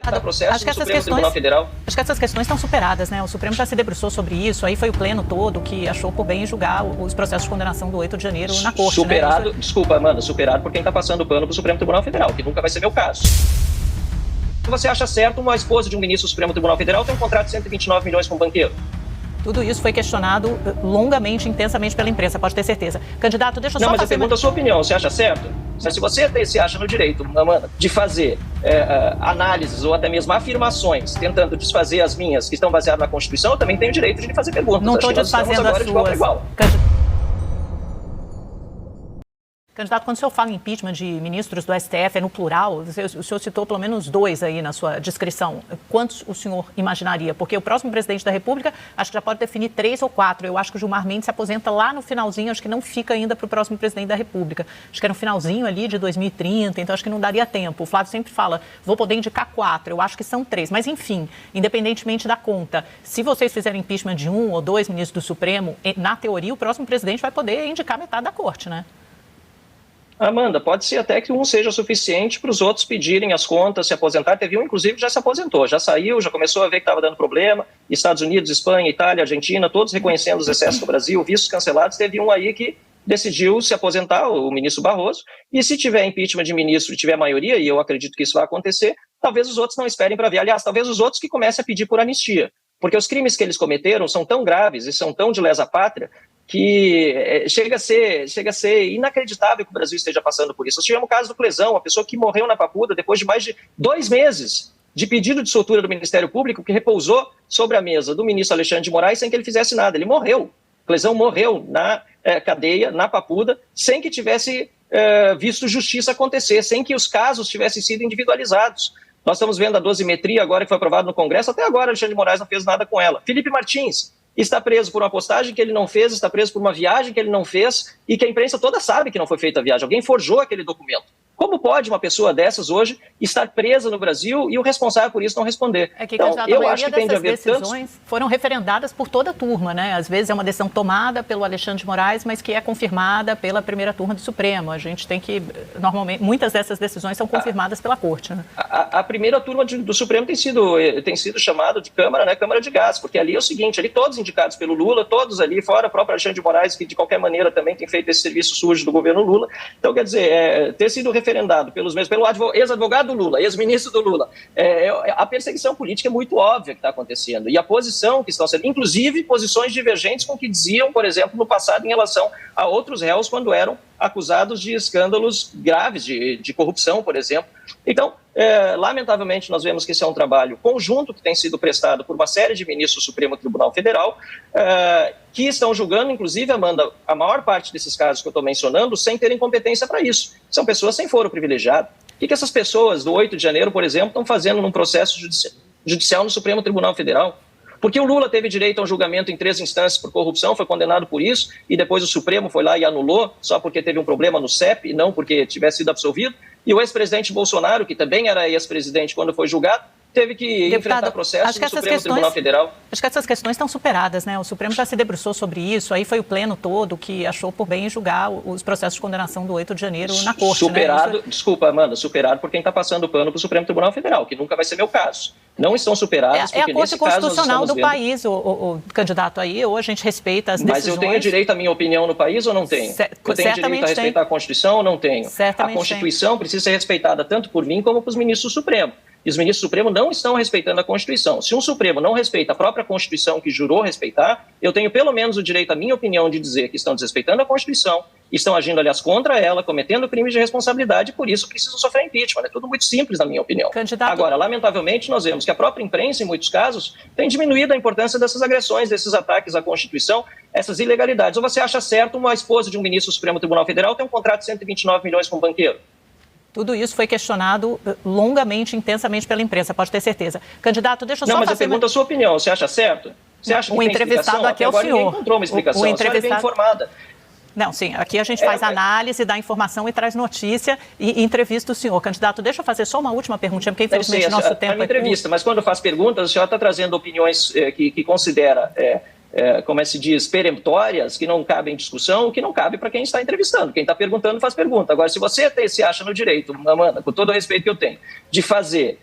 Processo acho que do Supremo Tribunal Federal. Acho que essas questões estão superadas, né? O Supremo já se debruçou sobre isso, aí foi o pleno todo que achou por bem julgar os processos de condenação do 8 de janeiro na corte. Superado, né? Desculpa, Amanda, superado por quem está passando o pano para o Supremo Tribunal Federal, que nunca vai ser meu caso. Você acha certo uma esposa de um ministro do Supremo Tribunal Federal ter um contrato de 129 milhões com um banqueiro? Tudo isso foi questionado longamente, intensamente pela imprensa, pode ter certeza. Candidato, deixa eu só Não, mas fazer... eu pergunto a sua opinião, você acha certo? Se você se acha no direito, Amanda, de fazer análises ou até mesmo afirmações, tentando desfazer as minhas que estão baseadas na Constituição, eu também tenho o direito de lhe fazer perguntas. Não estou desfazendo as suas. Candidato, quando o senhor fala em impeachment de ministros do STF, é no plural, o senhor citou pelo menos 2 aí na sua descrição. Quantos o senhor imaginaria? Porque o próximo presidente da República, acho que já pode definir 3 ou 4. Eu acho que o Gilmar Mendes se aposenta lá no finalzinho, acho que não fica ainda para o próximo presidente da República. Acho que é no finalzinho ali de 2030, então acho que não daria tempo. O Flávio sempre fala, vou poder indicar 4, eu acho que são 3. Mas enfim, independentemente da conta, se vocês fizerem impeachment de 1 ou 2 ministros do Supremo, na teoria o próximo presidente vai poder indicar metade da corte, né? Amanda, pode ser até que um seja suficiente para os outros pedirem as contas, se aposentar. Teve um, inclusive, que já se aposentou, já saiu, já começou a ver que estava dando problema. Estados Unidos, Espanha, Itália, Argentina, todos reconhecendo os excessos do Brasil, vistos cancelados. Teve um aí que decidiu se aposentar, o ministro Barroso. E se tiver impeachment de ministro e tiver maioria, e eu acredito que isso vai acontecer, talvez os outros não esperem para ver. Aliás, talvez os outros que comecem a pedir por anistia. Porque os crimes que eles cometeram são tão graves e são tão de lesa pátria que chega a ser inacreditável que o Brasil esteja passando por isso. Nós tivemos o caso do Clesão, uma pessoa que morreu na Papuda depois de mais de 2 meses de pedido de soltura do Ministério Público que repousou sobre a mesa do ministro Alexandre de Moraes sem que ele fizesse nada. Ele morreu. Clesão morreu na cadeia, na Papuda, sem que tivesse visto justiça acontecer, sem que os casos tivessem sido individualizados. Nós estamos vendo a dosimetria agora que foi aprovada no Congresso, até agora Alexandre de Moraes não fez nada com ela. Felipe Martins está preso por uma postagem que ele não fez, está preso por uma viagem que ele não fez e que a imprensa toda sabe que não foi feita a viagem. Alguém forjou aquele documento. Como pode uma pessoa dessas hoje estar presa no Brasil e o responsável por isso não responder? É que, então, eu acho que tem de haver decisões foram referendadas por toda a turma, né? Às vezes é uma decisão tomada pelo Alexandre de Moraes, mas que é confirmada pela primeira turma do Supremo. A gente tem que, normalmente, muitas dessas decisões são confirmadas pela Corte, né? A primeira turma do Supremo tem sido chamada de Câmara, né? Câmara de Gás, porque ali é o seguinte, ali todos indicados pelo Lula, todos ali, fora o próprio Alexandre de Moraes, que de qualquer maneira também tem feito esse serviço sujo do governo Lula. Então, quer dizer, ter sido referendado pelo ex-advogado do Lula, ex-ministro do Lula. A perseguição política é muito óbvia que está acontecendo. E a posição que estão sendo, inclusive posições divergentes com o que diziam, por exemplo, no passado em relação a outros réus quando eram acusados de escândalos graves de corrupção, por exemplo. Então, lamentavelmente, nós vemos que esse é um trabalho conjunto que tem sido prestado por uma série de ministros do Supremo Tribunal Federal, que estão julgando, inclusive, Amanda, a maior parte desses casos que eu estou mencionando, sem terem competência para isso. São pessoas sem foro privilegiado. O que essas pessoas do 8 de janeiro, por exemplo, estão fazendo num processo judicial no Supremo Tribunal Federal? Porque o Lula teve direito a um julgamento em 3 instâncias por corrupção, foi condenado por isso, e depois o Supremo foi lá e anulou, só porque teve um problema no CEP, e não porque tivesse sido absolvido. E o ex-presidente Bolsonaro, que também era ex-presidente quando foi julgado, teve que enfrentar processo no Supremo Tribunal Federal. Acho que essas questões estão superadas, né? O Supremo já se debruçou sobre isso, aí foi o pleno todo que achou por bem julgar os processos de condenação do 8 de janeiro na Corte. Superado, né? Desculpa, Amanda, superado por quem está passando o pano para o Supremo Tribunal Federal, que nunca vai ser meu caso. Não estão superados, porque a Corte nesse caso Constitucional do país, o candidato aí, ou a gente respeita as decisões... Mas eu tenho direito à minha opinião no país ou não tenho? Eu tenho direito a respeitar a Constituição ou não tenho? A Constituição precisa ser respeitada tanto por mim como pelos ministros do Supremo. E os ministros do Supremo não estão respeitando a Constituição. Se um Supremo não respeita a própria Constituição que jurou respeitar, eu tenho pelo menos o direito à minha opinião de dizer que estão desrespeitando a Constituição, estão agindo, aliás, contra ela, cometendo crimes de responsabilidade e por isso precisam sofrer impeachment. É tudo muito simples, na minha opinião. Agora, lamentavelmente, nós vemos que a própria imprensa, em muitos casos, tem diminuído a importância dessas agressões, desses ataques à Constituição, essas ilegalidades. Ou você acha certo uma esposa de um ministro do Supremo Tribunal Federal ter um contrato de 129 milhões com um banqueiro? Tudo isso foi questionado longamente, intensamente pela imprensa, pode ter certeza. Candidato, deixa eu só fazer... Não, mas eu pergunto a sua opinião. Você acha certo? Você acha que o entrevistado aqui é o senhor. Ninguém encontrou uma explicação. O entrevistado... bem informada. Não, sim, aqui a gente faz análise, dá informação e traz notícia e entrevista o senhor. Candidato, deixa eu fazer só uma última perguntinha, porque infelizmente nosso tempo... É uma entrevista, mas quando faz perguntas, o senhor está trazendo opiniões que considera... como se diz, peremptórias, que não cabem em discussão, o que não cabe para quem está entrevistando. Quem está perguntando faz pergunta. Agora, se você se acha no direito, Amanda, com todo o respeito que eu tenho, de fazer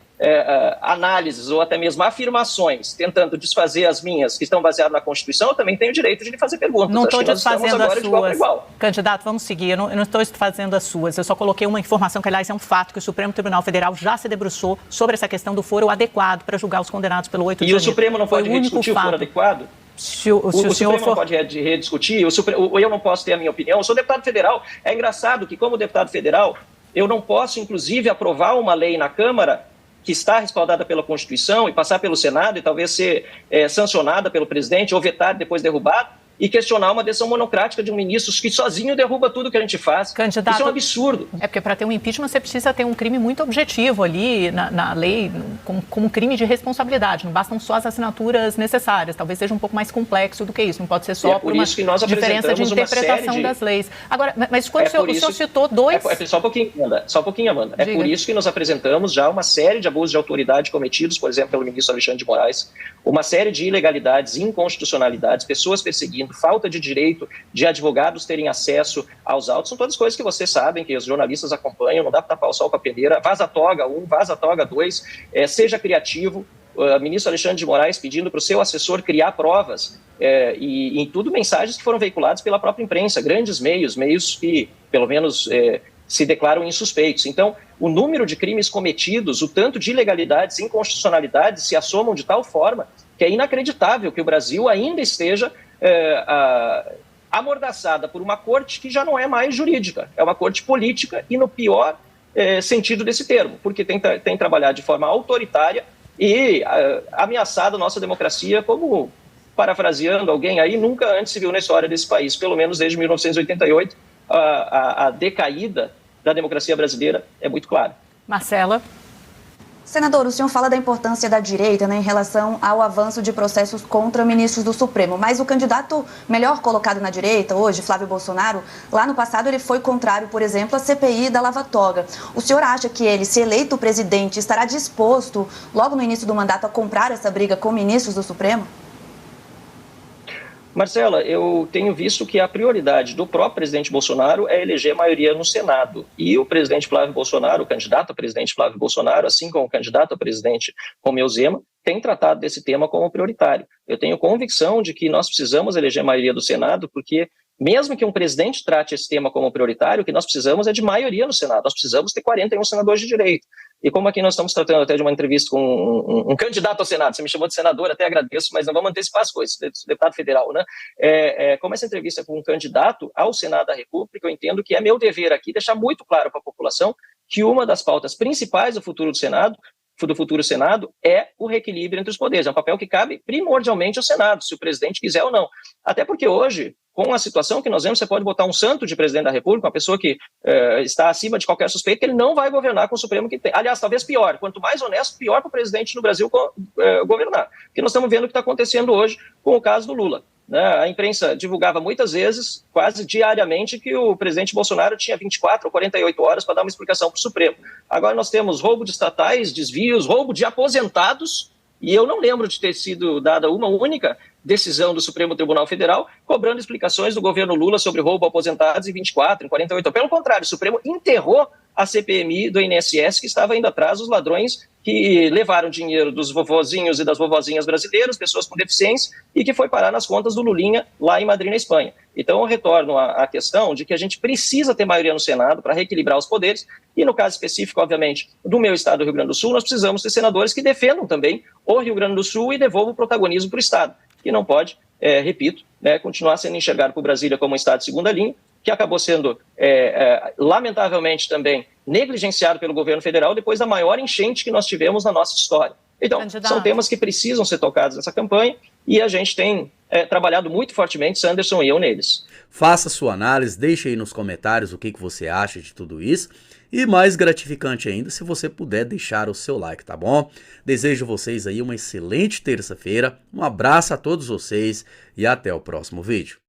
análises ou até mesmo afirmações tentando desfazer as minhas que estão baseadas na Constituição, eu também tenho o direito de lhe fazer perguntas. Não estou desfazendo as suas. Igual. Candidato, vamos seguir. Eu não estou desfazendo as suas. Eu só coloquei uma informação que, aliás, é um fato, que o Supremo Tribunal Federal já se debruçou sobre essa questão do foro adequado para julgar os condenados pelo 8 de janeiro. E o Supremo não pode rediscutir o foro adequado? Se o Supremo não pode rediscutir, eu não posso ter a minha opinião. Eu sou deputado federal. É engraçado que, como deputado federal, eu não posso, inclusive, aprovar uma lei na Câmara que está respaldada pela Constituição e passar pelo Senado e talvez ser sancionada pelo presidente ou vetada e depois derrubada, e questionar uma decisão monocrática de um ministro que sozinho derruba tudo que a gente faz. Candidato, isso é um absurdo. É porque para ter um impeachment você precisa ter um crime muito objetivo ali na lei, como um crime de responsabilidade. Não bastam só as assinaturas necessárias. Talvez seja um pouco mais complexo do que isso. Não pode ser só por uma diferença de interpretação das leis. Agora, mas quando o senhor citou dois... Só um pouquinho, Amanda. É por isso que nós apresentamos já uma série de abusos de autoridade cometidos, por exemplo, pelo ministro Alexandre de Moraes, uma série de ilegalidades, inconstitucionalidades, pessoas perseguindo, falta de direito de advogados terem acesso aos autos, são todas coisas que vocês sabem, que os jornalistas acompanham, não dá para tapar o sol com a peneira. Vaza toga 1, vaza toga 2, seja criativo. O ministro Alexandre de Moraes pedindo para o seu assessor criar provas, e em tudo mensagens que foram veiculadas pela própria imprensa, grandes meios que, pelo menos, se declaram insuspeitos. Então, o número de crimes cometidos, o tanto de ilegalidades, inconstitucionalidades se assomam de tal forma que é inacreditável que o Brasil ainda esteja amordaçada por uma corte que já não é mais jurídica, é uma corte política e no pior sentido desse termo, porque tem trabalhado de forma autoritária e ameaçado a nossa democracia, como, parafraseando alguém aí, nunca antes se viu na história desse país, pelo menos desde 1988, a decaída da democracia brasileira é muito clara. Marcela. Senador, o senhor fala da importância da direita, né, em relação ao avanço de processos contra ministros do Supremo, mas o candidato melhor colocado na direita hoje, Flávio Bolsonaro, lá no passado ele foi contrário, por exemplo, à CPI da Lava Toga. O senhor acha que ele, se eleito presidente, estará disposto, logo no início do mandato, a comprar essa briga com ministros do Supremo? Marcela, eu tenho visto que a prioridade do próprio presidente Bolsonaro é eleger maioria no Senado. E o presidente Flávio Bolsonaro, o candidato a presidente Flávio Bolsonaro, assim como o candidato a presidente Romeu Zema, tem tratado desse tema como prioritário. Eu tenho convicção de que nós precisamos eleger maioria do Senado, porque mesmo que um presidente trate esse tema como prioritário, o que nós precisamos é de maioria no Senado. Nós precisamos ter 41 senadores de direito. E como aqui nós estamos tratando até de uma entrevista com um candidato ao Senado, você me chamou de senador, até agradeço, mas não vamos antecipar as coisas, deputado federal, né? Como essa entrevista é com um candidato ao Senado da República, eu entendo que é meu dever aqui deixar muito claro para a população que uma das pautas principais do futuro Senado é o reequilíbrio entre os poderes. É um papel que cabe primordialmente ao Senado, se o presidente quiser ou não. Até porque hoje, com a situação que nós vemos, você pode botar um santo de presidente da República, uma pessoa que está acima de qualquer suspeita, que ele não vai governar com o Supremo que tem. Aliás, talvez pior. Quanto mais honesto, pior para o presidente no Brasil governar. Porque nós estamos vendo o que está acontecendo hoje com o caso do Lula. A imprensa divulgava muitas vezes, quase diariamente, que o presidente Bolsonaro tinha 24 ou 48 horas para dar uma explicação para o Supremo. Agora nós temos roubo de estatais, desvios, roubo de aposentados, e eu não lembro de ter sido dada uma única decisão do Supremo Tribunal Federal cobrando explicações do governo Lula sobre roubo a aposentados em 24, em 48. Pelo contrário, o Supremo enterrou a CPMI do INSS, que estava indo atrás dos ladrões que levaram dinheiro dos vovozinhos e das vovozinhas brasileiras, pessoas com deficiência, e que foi parar nas contas do Lulinha lá em Madrid, na Espanha. Então eu retorno à questão de que a gente precisa ter maioria no Senado para reequilibrar os poderes, e no caso específico, obviamente, do meu estado, do Rio Grande do Sul, nós precisamos ter senadores que defendam também o Rio Grande do Sul e devolvam o protagonismo para o estado, que não pode, repito, continuar sendo enxergado por Brasília como um estado de segunda linha, que acabou sendo, lamentavelmente também, negligenciado pelo governo federal depois da maior enchente que nós tivemos na nossa história. Então, são temas que precisam ser tocados nessa campanha e a gente tem trabalhado muito fortemente, Sanderson e eu, neles. Faça sua análise, deixe aí nos comentários o que você acha de tudo isso. E mais gratificante ainda, se você puder deixar o seu like, tá bom? Desejo vocês aí uma excelente terça-feira, um abraço a todos vocês e até o próximo vídeo.